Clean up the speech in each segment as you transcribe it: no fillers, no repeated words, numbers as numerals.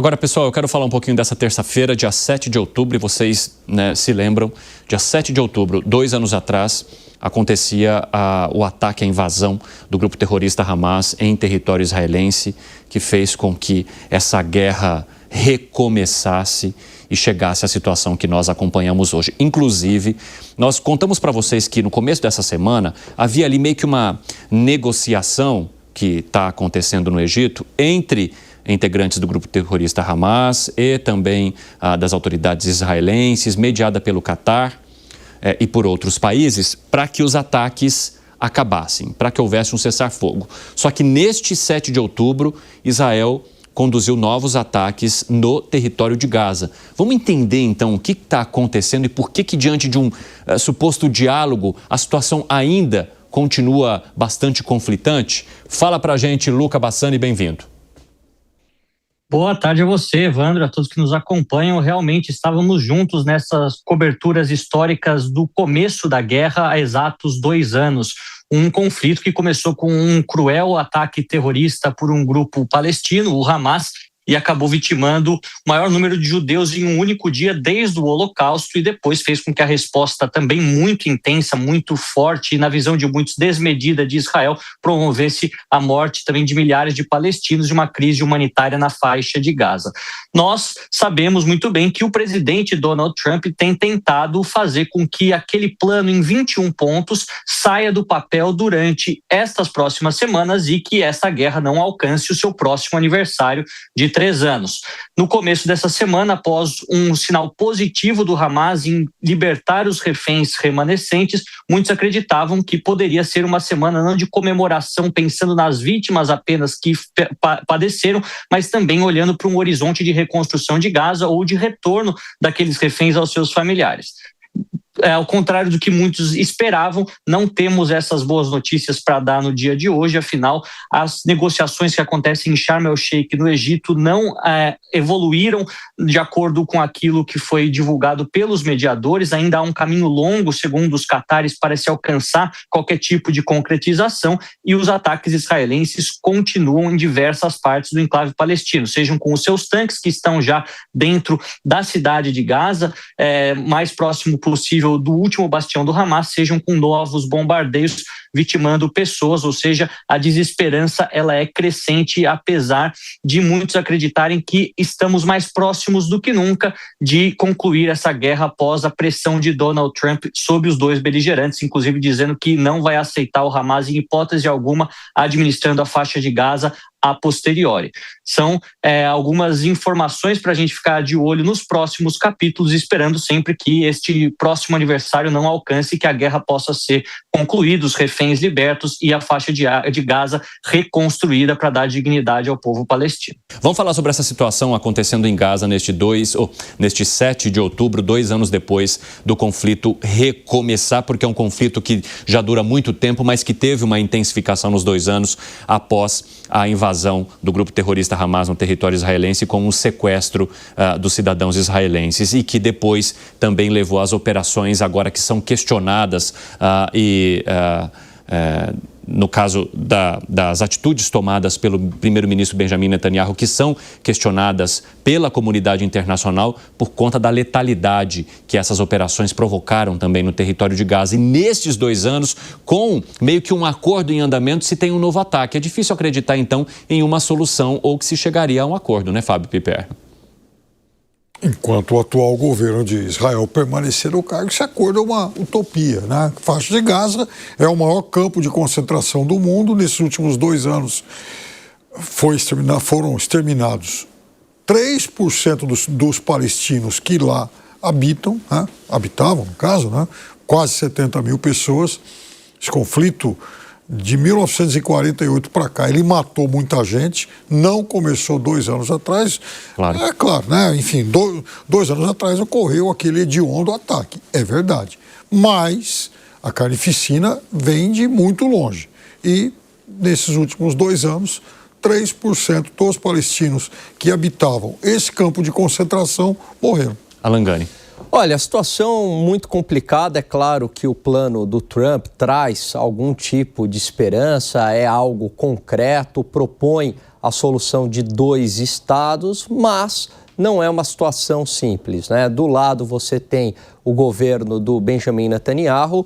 Agora, pessoal, eu quero falar um pouquinho dessa terça-feira, dia 7 de outubro, e vocês se lembram, dia 7 de outubro, 2 anos atrás, acontecia o ataque, a invasão do grupo terrorista Hamas em território israelense, que fez com que essa guerra recomeçasse e chegasse à situação que nós acompanhamos hoje. Inclusive, nós contamos para vocês que no começo dessa semana havia ali meio que uma negociação que está acontecendo no Egito entre integrantes do grupo terrorista Hamas e também das autoridades israelenses, mediada pelo Catar e por outros países, para que os ataques acabassem, para que houvesse um cessar-fogo. Só que neste 7 de outubro, Israel conduziu novos ataques no território de Gaza. Vamos entender, então, o que está acontecendo e por que diante de um suposto diálogo, a situação ainda continua bastante conflitante? Fala para a gente, Luca Bassani, bem-vindo. Boa tarde a você, Evandro, a todos que nos acompanham. Realmente estávamos juntos nessas coberturas históricas do começo da guerra há exatos 2 anos. Um conflito que começou com um cruel ataque terrorista por um grupo palestino, o Hamas, e acabou vitimando o maior número de judeus em um único dia desde o Holocausto, e depois fez com que a resposta também muito intensa, muito forte e, na visão de muitos, desmedida de Israel, promovesse a morte também de milhares de palestinos de uma crise humanitária na faixa de Gaza. Nós sabemos muito bem que o presidente Donald Trump tem tentado fazer com que aquele plano em 21 pontos saia do papel durante estas próximas semanas e que essa guerra não alcance o seu próximo aniversário de 3 anos. No começo dessa semana, após um sinal positivo do Hamas em libertar os reféns remanescentes, muitos acreditavam que poderia ser uma semana não de comemoração, pensando nas vítimas apenas que padeceram, mas também olhando para um horizonte de reconstrução de Gaza ou de retorno daqueles reféns aos seus familiares. Ao contrário do que muitos esperavam, não temos essas boas notícias para dar no dia de hoje. Afinal, as negociações que acontecem em Sharm el-Sheikh, no Egito, não evoluíram de acordo com aquilo que foi divulgado pelos mediadores. Ainda há um caminho longo, segundo os catares, para se alcançar qualquer tipo de concretização, e os ataques israelenses continuam em diversas partes do enclave palestino, sejam com os seus tanques que estão já dentro da cidade de Gaza, mais próximo possível do último bastião do Hamas, sejam com novos bombardeios vitimando pessoas, ou seja, a desesperança ela é crescente, apesar de muitos acreditarem que estamos mais próximos do que nunca de concluir essa guerra após a pressão de Donald Trump sobre os dois beligerantes, inclusive dizendo que não vai aceitar o Hamas em hipótese alguma administrando a faixa de Gaza a posteriori. São algumas informações para a gente ficar de olho nos próximos capítulos, esperando sempre que este próximo aniversário não alcance e que a guerra possa ser concluída, os reféns libertos e a faixa de Gaza reconstruída para dar dignidade ao povo palestino. Vamos falar sobre essa situação acontecendo em Gaza neste 7 de outubro, 2 anos depois do conflito recomeçar, porque é um conflito que já dura muito tempo, mas que teve uma intensificação nos 2 anos após a invasão do grupo terrorista Hamas no território israelense com o sequestro dos cidadãos israelenses e que depois também levou às operações agora que são questionadas no caso das atitudes tomadas pelo primeiro-ministro Benjamin Netanyahu, que são questionadas pela comunidade internacional por conta da letalidade que essas operações provocaram também no território de Gaza. E nestes 2 anos, com meio que um acordo em andamento, se tem um novo ataque. É difícil acreditar, então, em uma solução ou que se chegaria a um acordo, né, Fábio Piper? Enquanto o atual governo de Israel permanecer no cargo, esse acordo é uma utopia, né? A faixa de Gaza é o maior campo de concentração do mundo. Nesses últimos 2 anos foram exterminados 3% dos palestinos que lá habitam, né? Habitavam, no caso, né? Quase 70 mil pessoas. Esse conflito de 1948 para cá, ele matou muita gente, não começou 2 anos atrás. Claro. É claro, né? Enfim, 2 anos atrás ocorreu aquele hediondo ataque, é verdade. Mas a carnificina vem de muito longe. E nesses últimos 2 anos, 3% dos palestinos que habitavam esse campo de concentração morreram. Alan Gani. Olha, a situação muito complicada. É claro que o plano do Trump traz algum tipo de esperança, é algo concreto, propõe a solução de 2 estados, mas não é uma situação simples, né? Do lado você tem o governo do Benjamin Netanyahu,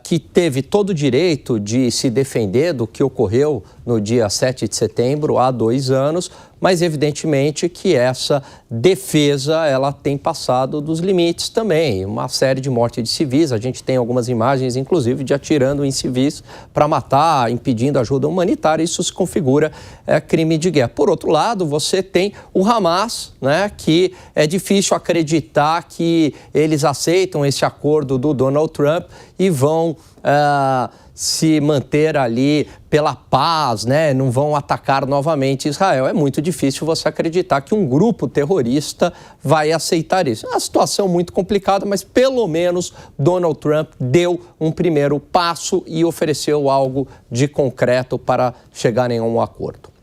que teve todo o direito de se defender do que ocorreu no dia 7 de setembro, há 2 anos, mas evidentemente que essa defesa ela tem passado dos limites também. Uma série de mortes de civis, a gente tem algumas imagens, inclusive, de atirando em civis para matar, impedindo ajuda humanitária, isso se configura crime de guerra. Por outro lado, você tem o Hamas, né, que é difícil acreditar que eles aceitam esse acordo do Donald Trump e vão se manter ali pela paz, né? Não vão atacar novamente Israel. É muito difícil você acreditar que um grupo terrorista vai aceitar isso. É uma situação muito complicada, mas pelo menos Donald Trump deu um primeiro passo e ofereceu algo de concreto para chegarem a um acordo.